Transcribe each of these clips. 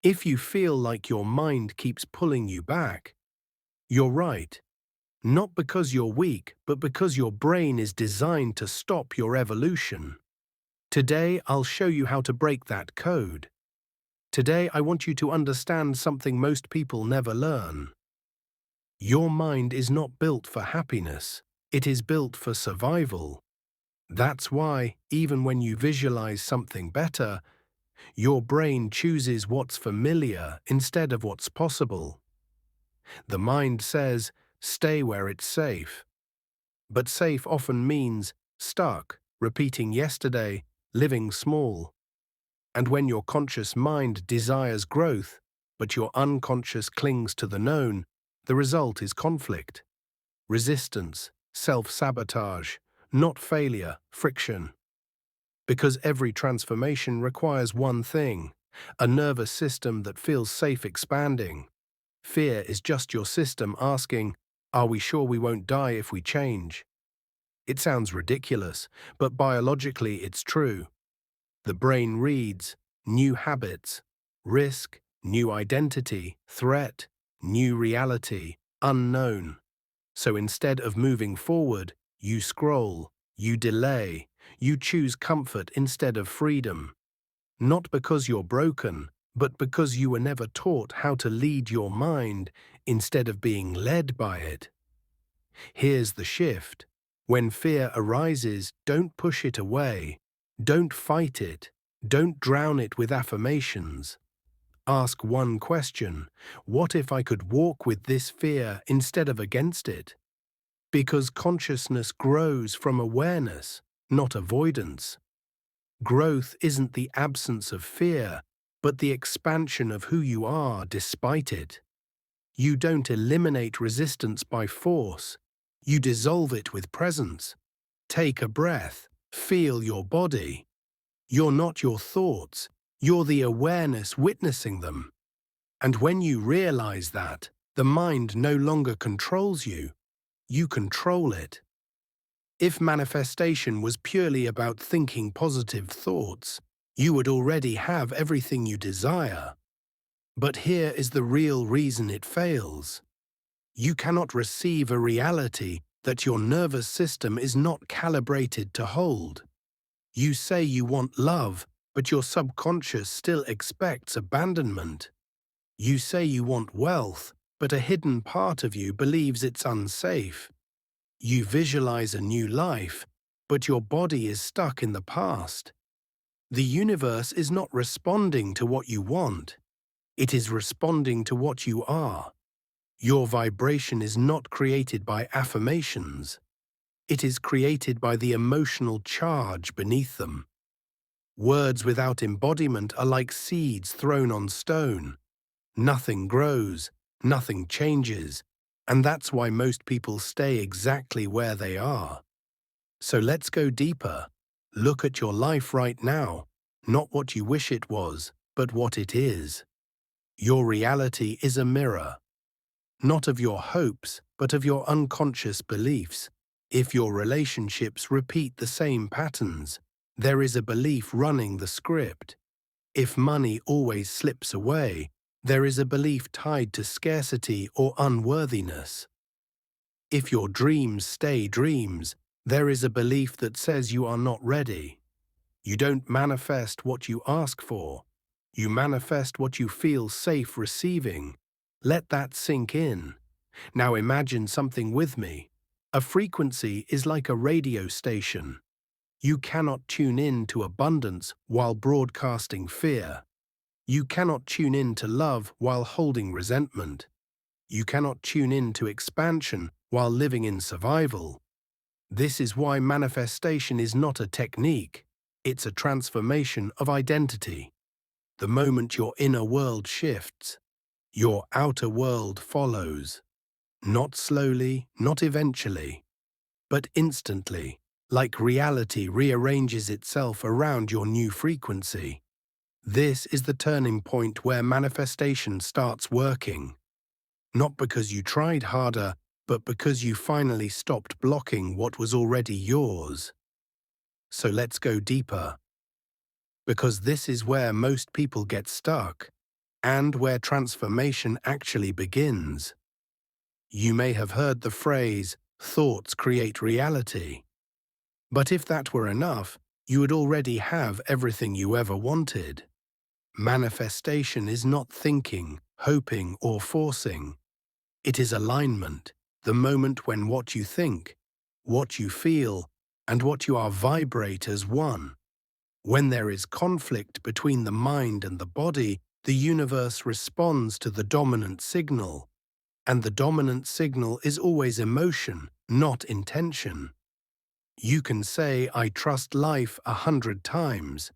If you feel like your mind keeps pulling you back, you're right. Not because you're weak, but because your brain is designed to stop your evolution. Today, I'll show you how to break that code. Today, I want you to understand something most people never learn. Your mind is not built for happiness. It is built for survival. That's why, even when you visualize something better, your brain chooses what's familiar instead of what's possible. The mind says, stay where it's safe. But safe often means stuck, repeating yesterday, living small. And when your conscious mind desires growth, but your unconscious clings to the known, the result is conflict, resistance, self-sabotage, not failure, friction. Because every transformation requires one thing, a nervous system that feels safe expanding. Fear is just your system asking, are we sure we won't die if we change? It sounds ridiculous, but biologically it's true. The brain reads new habits, risk, new identity, threat, new reality, unknown. So instead of moving forward, you scroll, you delay, you choose comfort instead of freedom. Not because you're broken, but because you were never taught how to lead your mind instead of being led by it. Here's the shift. When fear arises, don't push it away. Don't fight it. Don't drown it with affirmations. Ask one question. What if I could walk with this fear instead of against it? Because consciousness grows from awareness, not avoidance. Growth isn't the absence of fear, but the expansion of who you are despite it. You don't eliminate resistance by force. You dissolve it with presence. Take a breath. Feel your body. You're not your thoughts. You're the awareness witnessing them. And when you realize that, the mind no longer controls you. You control it. If manifestation was purely about thinking positive thoughts, you would already have everything you desire. But here is the real reason it fails. You cannot receive a reality that your nervous system is not calibrated to hold. You say you want love, but your subconscious still expects abandonment. You say you want wealth, but a hidden part of you believes it's unsafe. You visualize a new life, but your body is stuck in the past. The universe is not responding to what you want. It is responding to what you are. Your vibration is not created by affirmations. It is created by the emotional charge beneath them. Words without embodiment are like seeds thrown on stone. Nothing grows, nothing changes, and that's why most people stay exactly where they are. So let's go deeper. Look at your life right now, not what you wish it was, but what it is. Your reality is a mirror, not of your hopes, but of your unconscious beliefs. If your relationships repeat the same patterns, there is a belief running the script. If money always slips away, there is a belief tied to scarcity or unworthiness. If your dreams stay dreams, there is a belief that says you are not ready. You don't manifest what you ask for. You manifest what you feel safe receiving. Let that sink in. Now imagine something with me. A frequency is like a radio station. You cannot tune in to abundance while broadcasting fear. You cannot tune in to love while holding resentment. You cannot tune in to expansion while living in survival. This is why manifestation is not a technique. It's a transformation of identity. The moment your inner world shifts, your outer world follows. Not slowly, not eventually, but instantly, like reality rearranges itself around your new frequency. This is the turning point where manifestation starts working. Not because you tried harder, but because you finally stopped blocking what was already yours. So let's go deeper. Because this is where most people get stuck. and where transformation actually begins. You may have heard the phrase, "thoughts create reality." But if that were enough, you would already have everything you ever wanted. Manifestation is not thinking, hoping, or forcing. It is alignment, the moment when what you think, what you feel, and what you are vibrate as one. When there is conflict between the mind and the body, the universe responds to the dominant signal. And the dominant signal is always emotion, not intention. You can say, "I trust life" 100 times,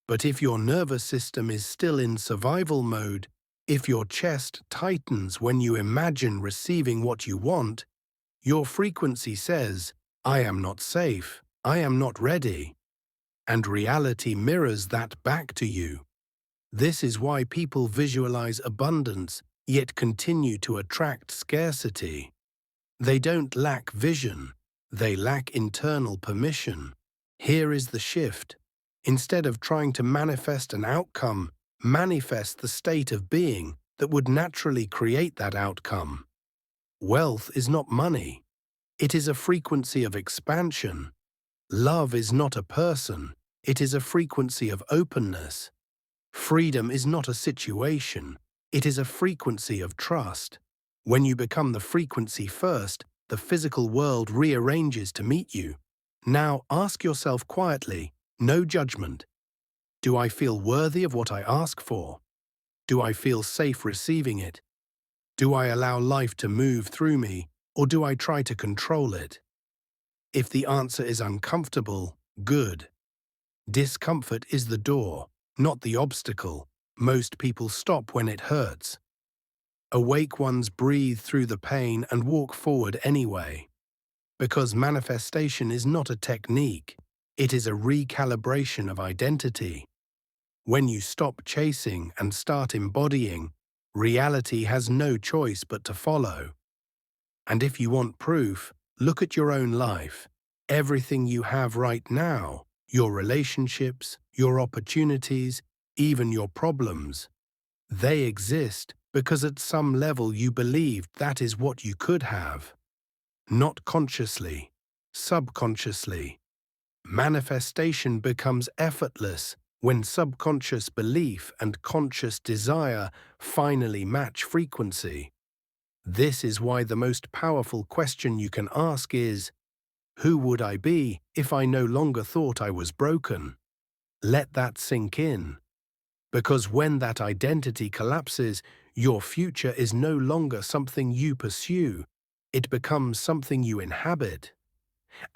but if your nervous system is still in survival mode, if your chest tightens when you imagine receiving what you want, your frequency says, "I am not safe, I am not ready." And reality mirrors that back to you. This is why people visualize abundance, yet continue to attract scarcity. They don't lack vision, they lack internal permission. Here is the shift. Instead of trying to manifest an outcome, manifest the state of being that would naturally create that outcome. Wealth is not money. It is a frequency of expansion. Love is not a person. It is a frequency of openness. Freedom is not a situation. It is a frequency of trust. When you become the frequency first, the physical world rearranges to meet you. Now ask yourself quietly, no judgment. Do I feel worthy of what I ask for? Do I feel safe receiving it? Do I allow life to move through me, or do I try to control it? If the answer is uncomfortable, good. Discomfort is the door, not the obstacle. Most people stop when it hurts. Awake ones breathe through the pain and walk forward anyway. Because manifestation is not a technique, it is a recalibration of identity. When you stop chasing and start embodying, reality has no choice but to follow. And if you want proof, look at your own life. Everything you have right now, your relationships, your opportunities, even your problems, they exist because at some level you believed that is what you could have. Not consciously, subconsciously. Manifestation becomes effortless when subconscious belief and conscious desire finally match frequency. This is why the most powerful question you can ask is, who would I be if I no longer thought I was broken? Let that sink in. Because when that identity collapses, your future is no longer something you pursue. It becomes something you inhabit.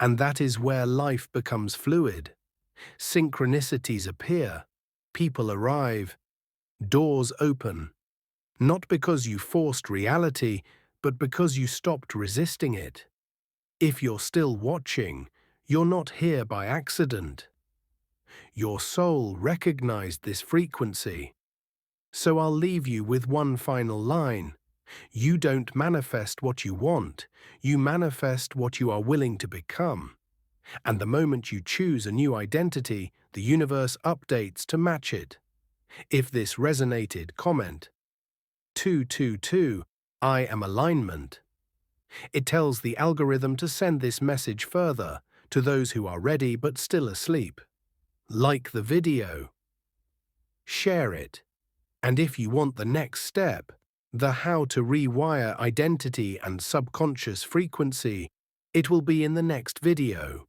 And that is where life becomes fluid. Synchronicities appear. People arrive. Doors open. Not because you forced reality, but because you stopped resisting it. If you're still watching, you're not here by accident. Your soul recognized this frequency. So I'll leave you with one final line. You don't manifest what you want, you manifest what you are willing to become. And the moment you choose a new identity, the universe updates to match it. If this resonated, comment 222, I am alignment. It tells the algorithm to send this message further to those who are ready but still asleep. Like the video. Share it. And if you want the next step, the how to rewire identity and subconscious frequency, it will be in the next video.